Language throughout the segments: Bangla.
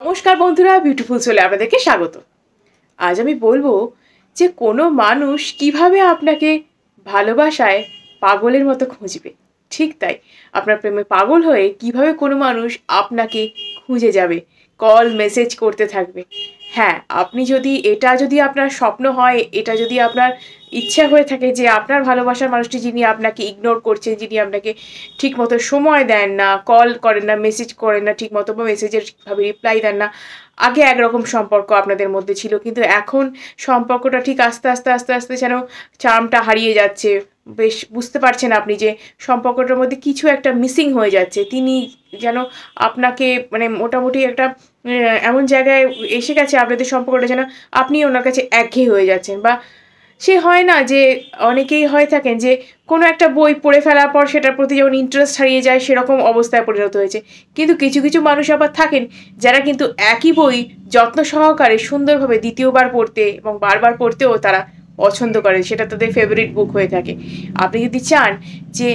নমস্কার বন্ধুরা, বিউটিফুল সোলে আপনাদেরকে স্বাগত। আজ আমি বলবো যে কোনো মানুষ কিভাবে আপনাকে ভালোবাসায় পাগলের মতো খুঁজবে। ঠিক তাই, আপনার প্রেমে পাগল হয়ে কিভাবে কোনো মানুষ আপনাকে খুঁজে যাবে, কল মেসেজ করতে থাকবে। হ্যাঁ, আপনি যদি আপনার স্বপ্ন হয়, এটা যদি আপনার ইচ্ছা হয়ে থাকে যে আপনার ভালোবাসার মানুষটি যিনি আপনাকে ইগনোর করছেন, যিনি আপনাকে ঠিকমতো সময় দেন না, কল করেন না, মেসেজ করেন না ঠিকমতো, বা মেসেজের ঠিকভাবে রিপ্লাই দেন না। আগে একরকম সম্পর্ক আপনাদের মধ্যে ছিল, কিন্তু এখন সম্পর্কটা ঠিক আস্তে আস্তে আস্তে আস্তে যেন চার্মটা হারিয়ে যাচ্ছে। বেশ বুঝতে পারছেন আপনি যে সম্পর্কটার মধ্যে কিছু একটা মিসিং হয়ে যাচ্ছে। তিনি যেন আপনাকে মানে মোটামুটি একটা এমন জায়গায় এসে গেছে আপনাদের সম্পর্কটা, যেন আপনি ওনার কাছে একঘেয়ে হয়ে যাচ্ছেন। বা সে হয় না যে অনেকেই হয়ে থাকেন যে কোনো একটা বই পড়ে ফেলার পর সেটার প্রতি যেমন ইন্টারেস্ট হারিয়ে যায়, সেরকম অবস্থায় পরিণত হয়েছে। কিন্তু কিছু কিছু মানুষ আবার থাকেন যারা কিন্তু একই বই যত্ন সহকারে সুন্দরভাবে দ্বিতীয়বার পড়তে এবং বারবার পড়তেও তারা পছন্দ করেন, সেটা তাদের ফেভারিট বুক হয়ে থাকে। আপনি যদি চান যে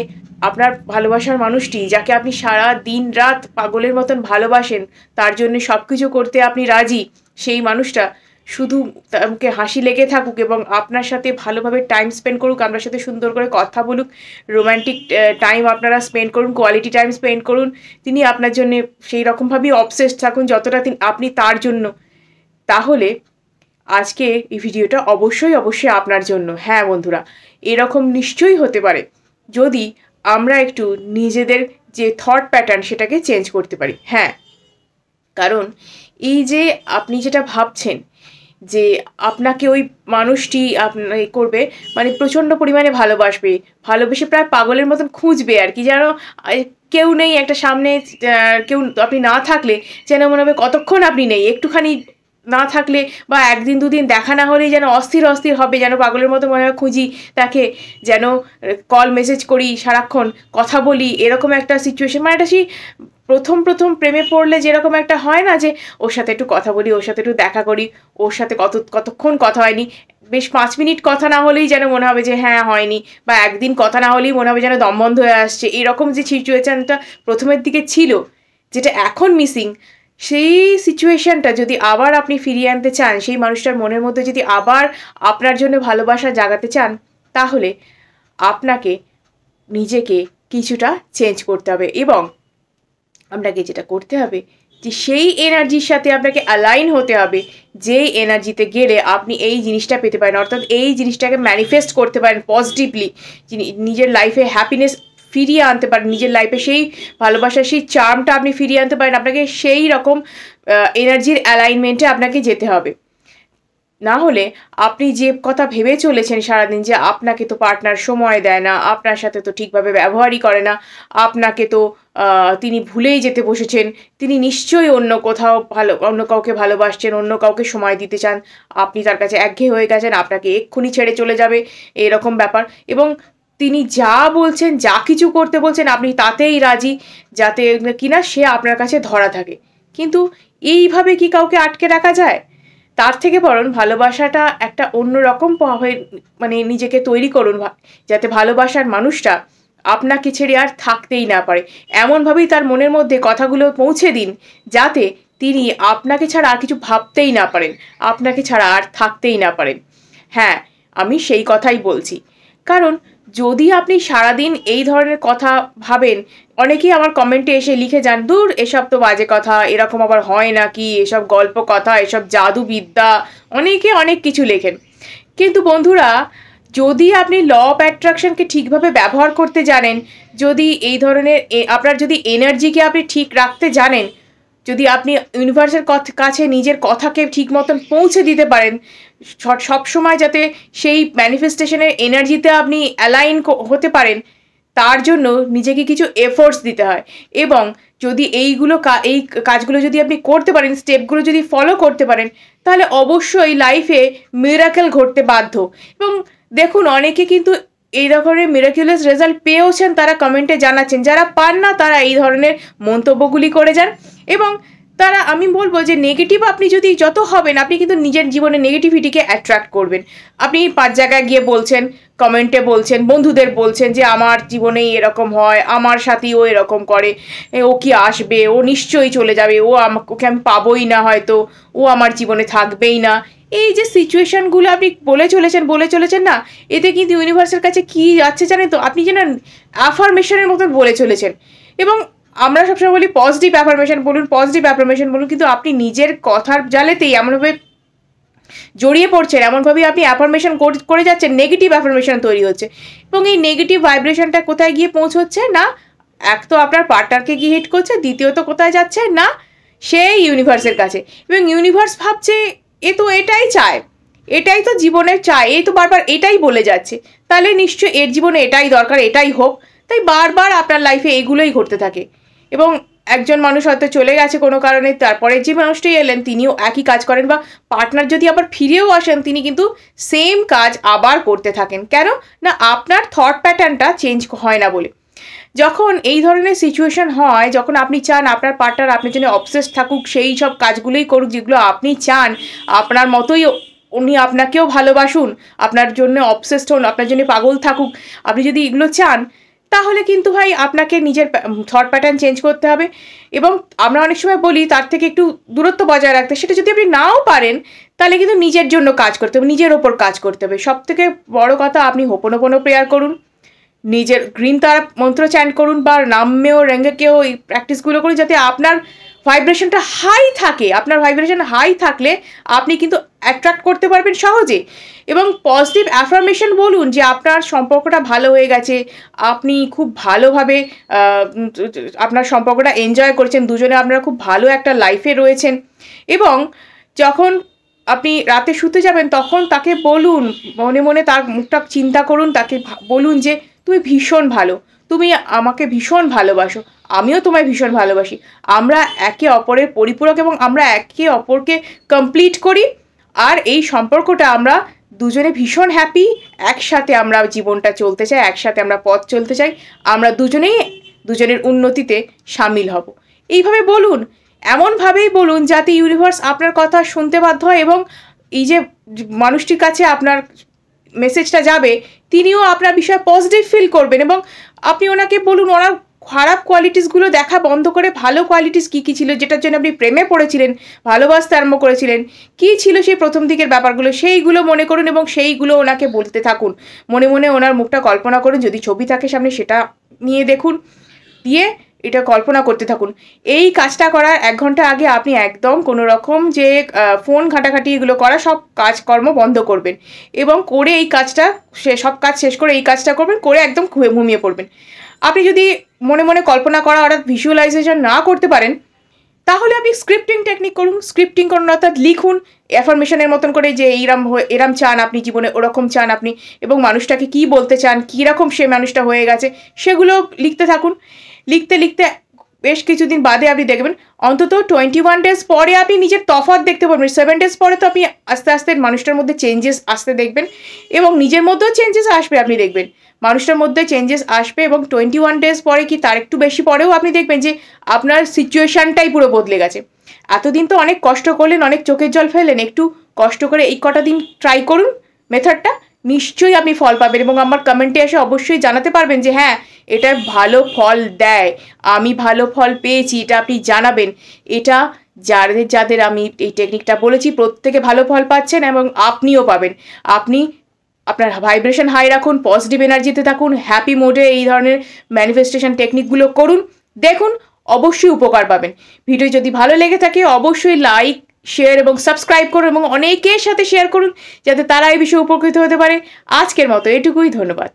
আপনার ভালোবাসার মানুষটি, যাকে আপনি সারা দিন রাত পাগলের মতন ভালোবাসেন, তার জন্য সব কিছু করতে আপনি রাজি, সেই মানুষটা শুধু তাকে হাসি লেগে থাকুক এবং আপনার সাথে ভালোভাবে টাইম স্পেন্ড করুক, আপনার সাথে সুন্দর করে কথা বলুক, রোম্যান্টিক টাইম আপনারা স্পেন্ড করুন, কোয়ালিটি টাইম স্পেন্ড করুন, তিনি আপনার জন্য সেই রকমভাবেই অবসেসড থাকুন যতটা আপনি তার জন্য, তাহলে আজকে এই ভিডিওটা অবশ্যই অবশ্যই আপনার জন্য। হ্যাঁ বন্ধুরা, এরকম নিশ্চয়ই হতে পারে যদি আমরা একটু নিজেদের যে থট প্যাটার্ন সেটাকে চেঞ্জ করতে পারি। হ্যাঁ, কারণ এই যে আপনি যেটা ভাবছেন যে আপনাকে ওই মানুষটি করবে, মানে প্রচণ্ড পরিমাণে ভালোবাসবে, ভালোবেসে প্রায় পাগলের মতন খুঁজবে আর কি, যেন কেউ নেই একটা সামনে, কেউ আপনি না থাকলে যেন মনে হবে কতক্ষণ আপনি নেই, একটুখানি না থাকলে বা একদিন দুদিন দেখা না হলেই যেন অস্থির অস্থির হবে, যেন পাগলের মতো মনে হয় খুঁজি তাকে, যেন কল মেসেজ করি, সারাক্ষণ কথা বলি, এরকম একটা সিচুয়েশন। মানে এটা সেই প্রথম প্রথম প্রেমে পড়লে যেরকম একটা হয় না যে ওর সাথে একটু কথা বলি, ওর সাথে একটু দেখা করি, ওর সাথে কতক্ষণ কথা হয়নি, বেশ 5 মিনিট কথা না হলেই যেন মনে হবে যে হ্যাঁ হয়নি, বা একদিন কথা না হলেই মনে হবে যেন দম বন্ধ হয়ে আসছে, এরকম যে সিচুয়েশনটা প্রথমের দিকে ছিল, যেটা এখন মিসিং, সেই সিচুয়েশনটা যদি আবার আপনি ফিরিয়ে আনতে চান, সেই মানুষটার মনের মধ্যে যদি আবার আপনার জন্য ভালোবাসা জাগাতে চান, তাহলে আপনাকে নিজেকে কিছুটা চেঞ্জ করতে হবে। এবং আপনাকে যেটা করতে হবে যে সেই এনার্জির সাথে আপনাকে অ্যালাইন হতে হবে, যেই এনার্জিতে গেলে আপনি এই জিনিসটা পেতে পারেন, অর্থাৎ এই জিনিসটাকে ম্যানিফেস্ট করতে পারেন পজিটিভলি, নিজের লাইফে হ্যাপিনেস ফিরিয়ে আনতে পারেন, নিজের লাইফে সেই ভালোবাসার সেই চার্মটা আপনি ফিরিয়ে আনতে পারেন। আপনাকে সেই রকম এনার্জির অ্যালাইনমেন্টে আপনাকে যেতে হবে। না হলে আপনি যে কথা ভেবে চলেছেন সারাদিন, যে আপনাকে তো পার্টনার সময় দেয় না, আপনার সাথে তো ঠিকভাবে ব্যবহারই করে না, আপনাকে তো তিনি ভুলেই যেতে বসেছেন, তিনি নিশ্চয়ই অন্য কাউকে ভালোবাসছেন, অন্য কাউকে সময় দিতে চান, আপনি তার কাছে একঘেয়ে হয়ে গেছেন, আপনাকে এক্ষুনি ছেড়ে চলে যাবে, এরকম ব্যাপার। এবং তিনি যা বলছেন, যা কিছু করতে বলছেন, আপনি তাতেই রাজি, যাতে কিনা সে আপনার কাছে ধরা থাকে। কিন্তু এইভাবে কি কাউকে আটকে রাখা যায়? তার থেকে বরং ভালোবাসাটা একটা অন্যরকম হয়ে মানে নিজেকে তৈরি করুন, যাতে ভালোবাসার মানুষটা আপনাকে ছেড়ে আর থাকতেই না পারে। এমনভাবেই তার মনের মধ্যে কথাগুলো পৌঁছে দিন, যাতে তিনি আপনাকে ছাড়া আর কিছু ভাবতেই না পারেন, আপনাকে ছাড়া আর থাকতেই না পারেন। হ্যাঁ, আমি সেই কথাই বলছি। কারণ যদি আপনি সারাদিন এই ধরনের কথা ভাবেন, অনেকেই আমার কমেন্টে এসে লিখে যান, দূর এসব তো বাজে কথা, এরকম আবার হয় নাকি, এসব গল্প কথা, এসব জাদুবিদ্যা, অনেকে অনেক কিছু লেখেন। কিন্তু বন্ধুরা, যদি আপনি ল অফ অ্যাট্রাকশনকে ঠিকভাবে ব্যবহার করতে জানেন, যদি এই ধরনের আপনার যদি এনার্জিকে আপনি ঠিক রাখতে জানেন, যদি আপনি ইউনিভার্সের কাছে নিজের কথাকে ঠিক মতন পৌঁছে দিতে পারেন, সবসময় যাতে সেই ম্যানিফেস্টেশনের এনার্জিতে আপনি অ্যালাইন হতে পারেন, তার জন্য নিজেকে কিছু এফোর্টস দিতে হয়। এবং যদি এই কাজগুলো যদি আপনি করতে পারেন, স্টেপগুলো যদি ফলো করতে পারেন, তাহলে অবশ্যই লাইফে মিরাকেল ঘটতে বাধ্য। এবং দেখুন, অনেকে কিন্তু এই ধরনের মিরাকুলাস রেজাল্ট পেয়েওছেন, তারা কমেন্টে জানাচ্ছেন, যারা পান না তারা এই ধরনের মন্তব্যগুলি করে যান। এবং তারা আমি বলবো যে নেগেটিভ আপনি যদি যত হবেন আপনি কিন্তু নিজের জীবনে নেগেটিভিটিকে অ্যাট্রাক্ট করবেন। আপনি 5 জায়গায় গিয়ে বলছেন, কমেন্টে বলছেন, বন্ধুদের বলছেন যে আমার জীবনেই এরকম হয়, আমার সাথেই ও এরকম করে, ও কি আসবে, ও নিশ্চয়ই চলে যাবে, ওকে আমি পাবোই না, হয়তো ও আমার জীবনে থাকবেই না। এই যে সিচুয়েশনগুলো আপনি বলে চলেছেন না, এতে কিন্তু ইউনিভার্সের কাছে কি যাচ্ছে জানেন তো, আপনি যেন অ্যাফার্মেশনের মতন বলে চলেছেন। এবং আমরা সবসময় বলি পজিটিভ অ্যাফার্মেশন বলুন, কিন্তু আপনি নিজের কথার জালেতেই এমনভাবে জড়িয়ে পড়ছেন, এমনভাবে আপনি অ্যাফার্মেশন করে যাচ্ছেন, নেগেটিভ অ্যাফার্মেশন তৈরি হচ্ছে। এবং এই নেগেটিভ ভাইব্রেশনটা কোথায় গিয়ে পৌঁছচ্ছে না, এক তো আপনার পার্টনারকে গিয়ে হিট করছে, দ্বিতীয়ত কোথায় যাচ্ছে না সেই ইউনিভার্সের কাছে। এবং ইউনিভার্স ভাবছে এ তো এটাই চায়, এটাই তো জীবনের চায়, এই তো বারবার এটাই বলে যাচ্ছে, তাহলে নিশ্চয়ই এর জীবনে এটাই দরকার, এটাই হোক। তাই বারবার আপনার লাইফে এগুলোই ঘটতে থাকে। এবং একজন মানুষ হয়তো চলে গেছে কোনো কারণে, তারপরে যে মানুষটি এলেন তিনিও একই কাজ করেন, বা পার্টনার যদি আবার ফিরেও আসেন তিনি কিন্তু সেম কাজ আবার করতে থাকেন। কেন না, আপনার থট প্যাটার্নটা চেঞ্জ হয় না বলে। যখন এই ধরনের সিচুয়েশন হয়, যখন আপনি চান আপনার পার্টনার আপনার জন্য অবসেস থাকুক, সেই সব কাজগুলোই করুক যেগুলো আপনি চান, আপনার মতোই উনি আপনাকেও ভালোবাসুন, আপনার জন্য অবসেসড হন, আপনার জন্য পাগল থাকুক, আপনি যদি এগুলো চান, তাহলে কিন্তু ভাই আপনাকে নিজের থট প্যাটার্ন চেঞ্জ করতে হবে। এবং আমরা অনেক সময় বলি তার থেকে একটু দূরত্ব বজায় রাখতে, সেটা যদি আপনি নাও পারেন তাহলে কিন্তু নিজের জন্য কাজ করতে হবে, নিজের ওপর কাজ করতে হবে। সব থেকে বড় কথা, আপনি হোপোনোপোনো প্রেয়ার করুন, নিজের গ্রিন তারা মন্ত্র চ্যান্ট করুন, বা নাম্যেও রেঙ্গেকেও এই প্র্যাকটিসগুলো করুন, যাতে আপনার ভাইব্রেশনটা হাই থাকে। আপনার ভাইব্রেশন হাই থাকলে আপনি কিন্তু অ্যাট্রাক্ট করতে পারবেন সহজে। এবং পজিটিভ অ্যাফার্মেশন বলুন যে আপনার সম্পর্কটা ভালো হয়ে গেছে, আপনি খুব ভালোভাবে আপনার সম্পর্কটা এনজয় করছেন, দুজনে আপনারা খুব ভালো একটা লাইফে রয়েছেন। এবং যখন আপনি রাতে শুতে যাবেন তখন তাকে বলুন, মনে মনে তার মুখটা চিন্তা করুন, তাকে বলুন যে তুমি ভীষণ ভালো, তুমি আমাকে ভীষণ ভালোবাসো, আমিও তোমায় ভীষণ ভালোবাসি, আমরা একে অপরের পরিপূরক এবং আমরা একে অপরকে কমপ্লিট করি। আর এই সম্পর্কটা আমরা দুজনে ভীষণ হ্যাপি, একসাথে আমরা জীবনটা চলতে চাই, একসাথে আমরা পথ চলতে চাই, আমরা দুজনেই দুজনের উন্নতিতে সামিল হব। এইভাবে বলুন, এমনভাবেই বলুন যাতে ইউনিভার্স আপনার কথা শুনতে বাধ্য হয়, এবং এই যে মানুষটির কাছে আপনার মেসেজটা যাবে তিনিও আপনার বিষয়ে পজিটিভ ফিল করবেন। এবং আপনি ওনাকে বলুন ওনার খারাপ কোয়ালিটিসগুলো দেখা বন্ধ করে ভালো কোয়ালিটিস কী কী ছিল, যেটার জন্য আপনি প্রেমে পড়েছিলেন, ভালোবাসতে আরম্ভ করেছিলেন, কী ছিল সেই প্রথম দিকের ব্যাপারগুলো, সেইগুলো মনে করুন এবং সেইগুলো ওনাকে বলতে থাকুন। মনে মনে ওনার মুখটা কল্পনা করুন, যদি ছবি থাকে সামনে সেটা নিয়ে দেখুন, দিয়ে এটা কল্পনা করতে থাকুন। এই কাজটা করার 1 ঘন্টা আগে আপনি একদম কোনো রকম যে ফোন ঘাঁটাঘাঁটি এগুলো করা সব কাজকর্ম বন্ধ করবেন, এবং করে এই কাজটা সব কাজ শেষ করে এই কাজটা করবেন, করে একদম ঘুমিয়ে পড়বেন। আপনি যদি মনে মনে কল্পনা করা অর্থাৎ ভিজুয়ালাইজেশন না করতে পারেন, তাহলে আপনি স্ক্রিপ্টিং টেকনিক করুন, অর্থাৎ লিখুন অ্যাফার্মেশনের মতন করে যে এরম চান আপনি জীবনে, ওরকম চান আপনি, এবং মানুষটাকে কী বলতে চান, কীরকম সে মানুষটা হয়ে গেছে, সেগুলো লিখতে থাকুন। লিখতে লিখতে বেশ কিছুদিন বাদে আপনি দেখবেন অন্তত 21 ডেজ পরে আপনি নিজের তফাৎ দেখতে পারবেন। 7 ডেজ পরে তো আপনি আস্তে আস্তে মানুষটার মধ্যে চেঞ্জেস আসতে দেখবেন, এবং নিজের মধ্যেও চেঞ্জেস আসবে, আপনি দেখবেন মানুষটার মধ্যে চেঞ্জেস আসবে। এবং 21 ডেজ পরে কি তার একটু বেশি পরেও আপনি দেখবেন যে আপনার সিচুয়েশানটাই পুরো বদলে গেছে। এতদিন তো অনেক কষ্ট করলেন, অনেক চোখের জল ফেললেন, একটু কষ্ট করে এই কটা দিন ট্রাই করুন মেথডটা, নিশ্চয়ই আপনি ফল পাবেন। এবং আমার কমেন্টে এসে অবশ্যই জানাতে পারবেন যে হ্যাঁ এটা ভালো ফল দেয়, আমি ভালো ফল পেয়েছি, এটা আপনি জানাবেন। এটা যাদের আমি এই টেকনিকটা বলেছি প্রত্যেকে ভালো ফল পাচ্ছেন, এবং আপনিও পাবেন। আপনি আপনার ভাইব্রেশন হাই রাখুন, পজিটিভ এনার্জিতে থাকুন, হ্যাপি মোডে এই ধরনের ম্যানিফেস্টেশন টেকনিকগুলো করুন, দেখুন অবশ্যই উপকার পাবেন। ভিডিও যদি ভালো লেগে থাকে অবশ্যই লাইক, শেয়ার এবং সাবস্ক্রাইব করুন, এবং অনেকের সাথে শেয়ার করুন যাতে তারা এই বিষয়ে উপকৃত হতে পারে। আজকের মতো এটুকুই, ধন্যবাদ।